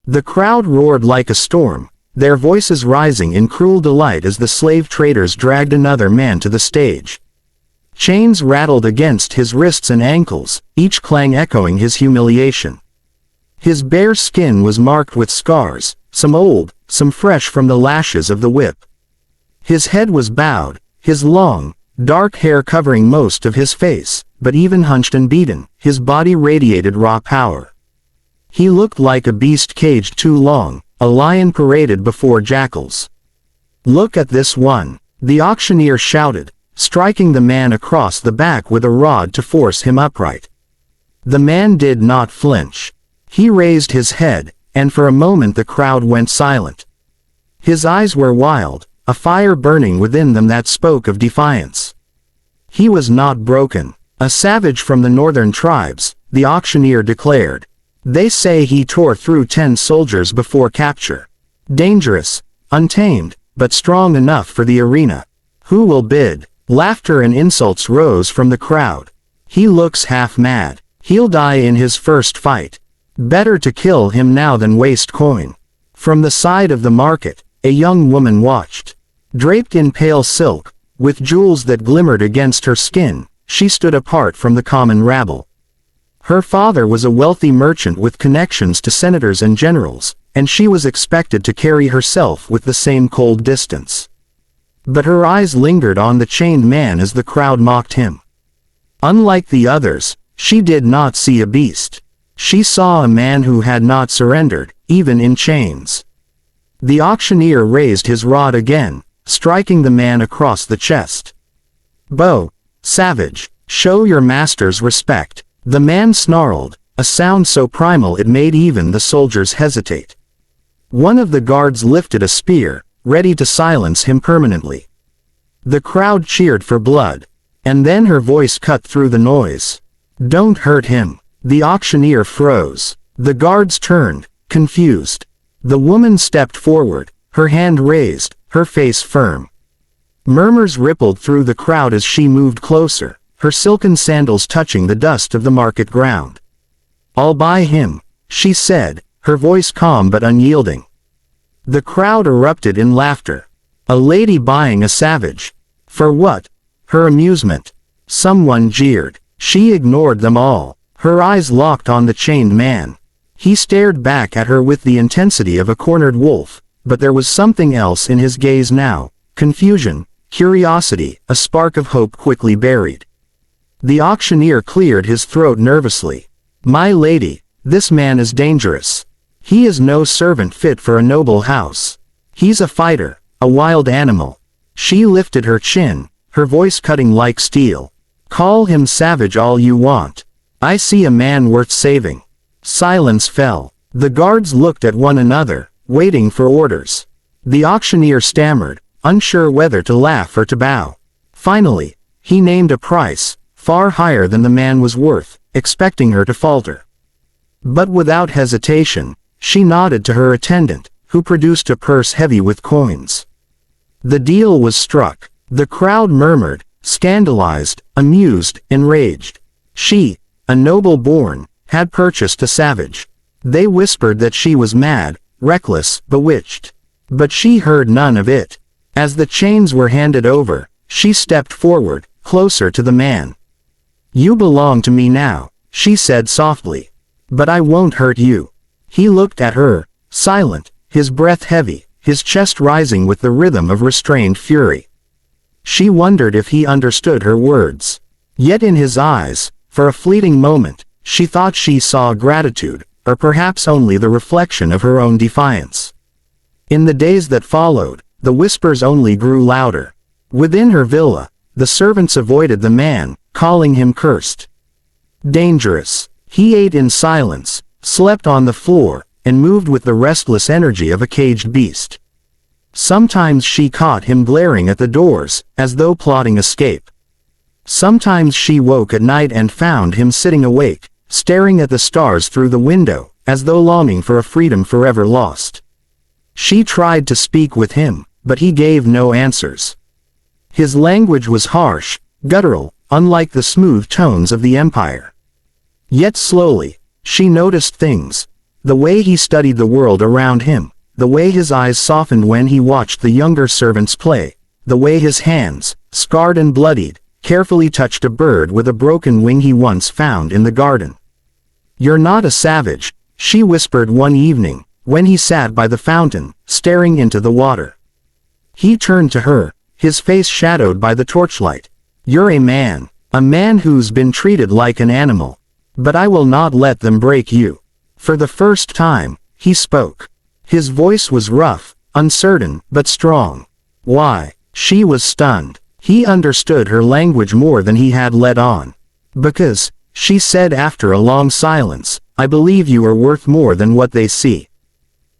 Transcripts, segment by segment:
The crowd roared like a storm, their voices rising in cruel delight as the slave traders dragged another man to the stage. Chains rattled against his wrists and ankles, each clang echoing his humiliation. His bare skin was marked with scars, some old, some fresh from the lashes of the whip. His head was bowed, his long, dark hair covering most of his face, but even hunched and beaten, his body radiated raw power. He looked like a beast caged too long, a lion paraded before jackals. "Look at this one," the auctioneer shouted, striking the man across the back with a rod to force him upright. The man did not flinch. He raised his head, and for a moment the crowd went silent. His eyes were wild, a fire burning within them that spoke of defiance. He was not broken. "A savage from the northern tribes," the auctioneer declared. "They say he tore through 10 soldiers before capture. Dangerous, untamed, but strong enough for the arena. Who will bid?" Laughter and insults rose from the crowd. "He looks half mad. He'll die in his first fight. Better to kill him now than waste coin." From the side of the market, a young woman watched. Draped in pale silk, with jewels that glimmered against her skin, she stood apart from the common rabble. Her father was a wealthy merchant with connections to senators and generals, and she was expected to carry herself with the same cold distance. But her eyes lingered on the chained man as the crowd mocked him. Unlike the others, she did not see a beast. She saw a man who had not surrendered, even in chains. The auctioneer raised his rod again, striking the man across the chest. "Bo, savage, show your master's respect." The man snarled, a sound so primal it made even the soldiers hesitate. One of the guards lifted a spear, ready to silence him permanently. The crowd cheered for blood, and then her voice cut through the noise. "Don't hurt him." The auctioneer froze. The guards turned, confused. The woman stepped forward, her hand raised, her face firm. Murmurs rippled through the crowd as she moved closer, her silken sandals touching the dust of the market ground. "I'll buy him," she said, her voice calm but unyielding. The crowd erupted in laughter. A lady buying a savage. For what? Her amusement. Someone jeered. She ignored them all, her eyes locked on the chained man. He stared back at her with the intensity of a cornered wolf, but there was something else in his gaze now: confusion, curiosity, a spark of hope quickly buried. The auctioneer cleared his throat nervously. "My lady, this man is dangerous. He is no servant fit for a noble house. He's a fighter, a wild animal." She lifted her chin, her voice cutting like steel. "Call him savage all you want. I see a man worth saving." Silence fell. The guards looked at one another, waiting for orders. The auctioneer stammered, unsure whether to laugh or to bow. Finally, he named a price, far higher than the man was worth, expecting her to falter. But without hesitation, she nodded to her attendant, who produced a purse heavy with coins. The deal was struck. The crowd murmured, scandalized, amused, enraged. She, a noble born, had purchased a savage. They whispered that she was mad, reckless, bewitched. But she heard none of it. As the chains were handed over, she stepped forward, closer to the man. "You belong to me now," she said softly. "But I won't hurt you." He looked at her, silent, his breath heavy, his chest rising with the rhythm of restrained fury. She wondered if he understood her words. Yet in his eyes, for a fleeting moment, she thought she saw gratitude, or perhaps only the reflection of her own defiance. In the days that followed, the whispers only grew louder. Within her villa, the servants avoided the man, calling him cursed. Dangerous. He ate in silence, slept on the floor, and moved with the restless energy of a caged beast. Sometimes she caught him glaring at the doors, as though plotting escape. Sometimes she woke at night and found him sitting awake, staring at the stars through the window, as though longing for a freedom forever lost. She tried to speak with him, but he gave no answers. His language was harsh, guttural, unlike the smooth tones of the empire. Yet slowly, she noticed things. The way he studied the world around him, the way his eyes softened when he watched the younger servants play, the way his hands, scarred and bloodied, carefully touched a bird with a broken wing he once found in the garden. "You're not a savage," she whispered one evening, when he sat by the fountain, staring into the water. He turned to her, his face shadowed by the torchlight. "You're a man who's been treated like an animal. But I will not let them break you." For the first time, he spoke. His voice was rough, uncertain, but strong. "Why?" She was stunned. He understood her language more than he had let on. "Because," she said after a long silence, "I believe you are worth more than what they see."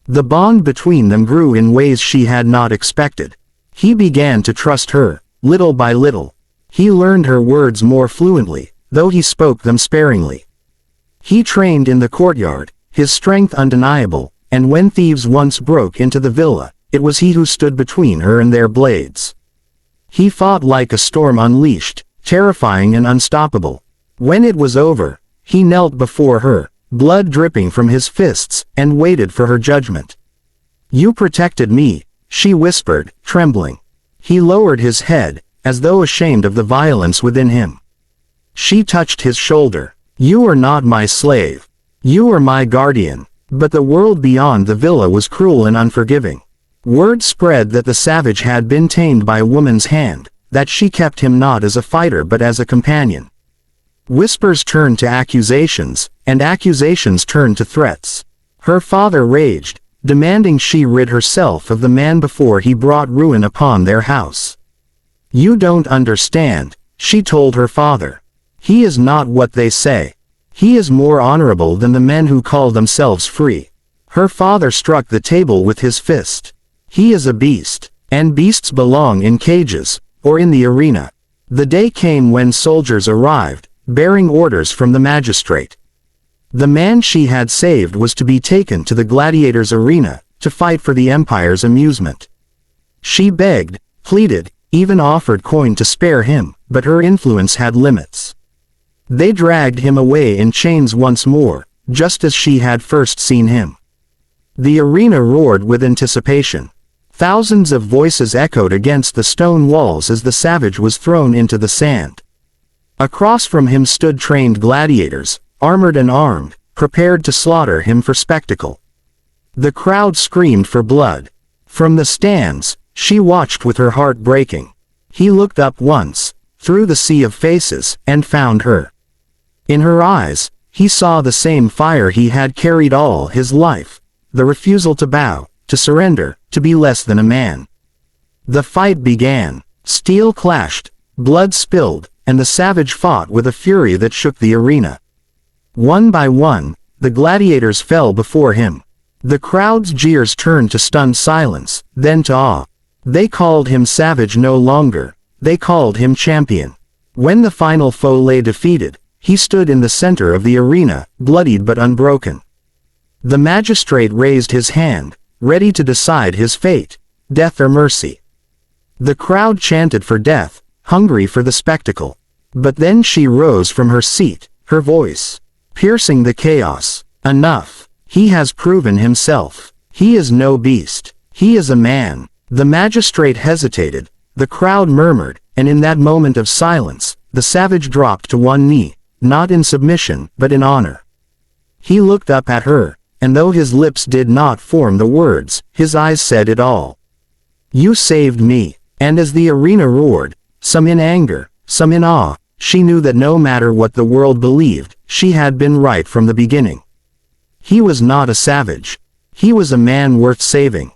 The bond between them grew in ways she had not expected. He began to trust her, little by little. He learned her words more fluently, though he spoke them sparingly. He trained in the courtyard, his strength undeniable, and when thieves once broke into the villa, it was he who stood between her and their blades. He fought like a storm unleashed, terrifying and unstoppable. When it was over, he knelt before her, blood dripping from his fists, and waited for her judgment. "You protected me," she whispered, trembling. He lowered his head, as though ashamed of the violence within him. She touched his shoulder. "You are not my slave. You are my guardian." But the world beyond the villa was cruel and unforgiving. Word spread that the savage had been tamed by a woman's hand, that she kept him not as a fighter but as a companion. Whispers turned to accusations, and accusations turned to threats. Her father raged, demanding she rid herself of the man before he brought ruin upon their house. "You don't understand," she told her father. "He is not what they say. He is more honorable than the men who call themselves free." Her father struck the table with his fist. "He is a beast, and beasts belong in cages, or in the arena." The day came when soldiers arrived, bearing orders from the magistrate. The man she had saved was to be taken to the gladiators' arena, to fight for the empire's amusement. She begged, pleaded, even offered coin to spare him, but her influence had limits. They dragged him away in chains once more, just as she had first seen him. The arena roared with anticipation. Thousands of voices echoed against the stone walls as the savage was thrown into the sand. Across from him stood trained gladiators, armored and armed, prepared to slaughter him for spectacle. The crowd screamed for blood. From the stands, she watched with her heart breaking. He looked up once, through the sea of faces, and found her. In her eyes, he saw the same fire he had carried all his life, the refusal to bow, to surrender, to be less than a man. The fight began. Steel clashed, blood spilled, and the savage fought with a fury that shook the arena. One by one, the gladiators fell before him. The crowd's jeers turned to stunned silence, then to awe. They called him savage no longer, they called him champion. When the final foe lay defeated, he stood in the center of the arena, bloodied but unbroken. The magistrate raised his hand, ready to decide his fate, death or mercy. The crowd chanted for death, hungry for the spectacle. But then she rose from her seat, her voice piercing the chaos. "Enough. He has proven himself. He is no beast. He is a man." The magistrate hesitated, the crowd murmured, and in that moment of silence, the savage dropped to one knee, not in submission, but in honor. He looked up at her, and though his lips did not form the words, his eyes said it all. "You saved me." And as the arena roared, some in anger, some in awe, she knew that no matter what the world believed, she had been right from the beginning. He was not a savage. He was a man worth saving.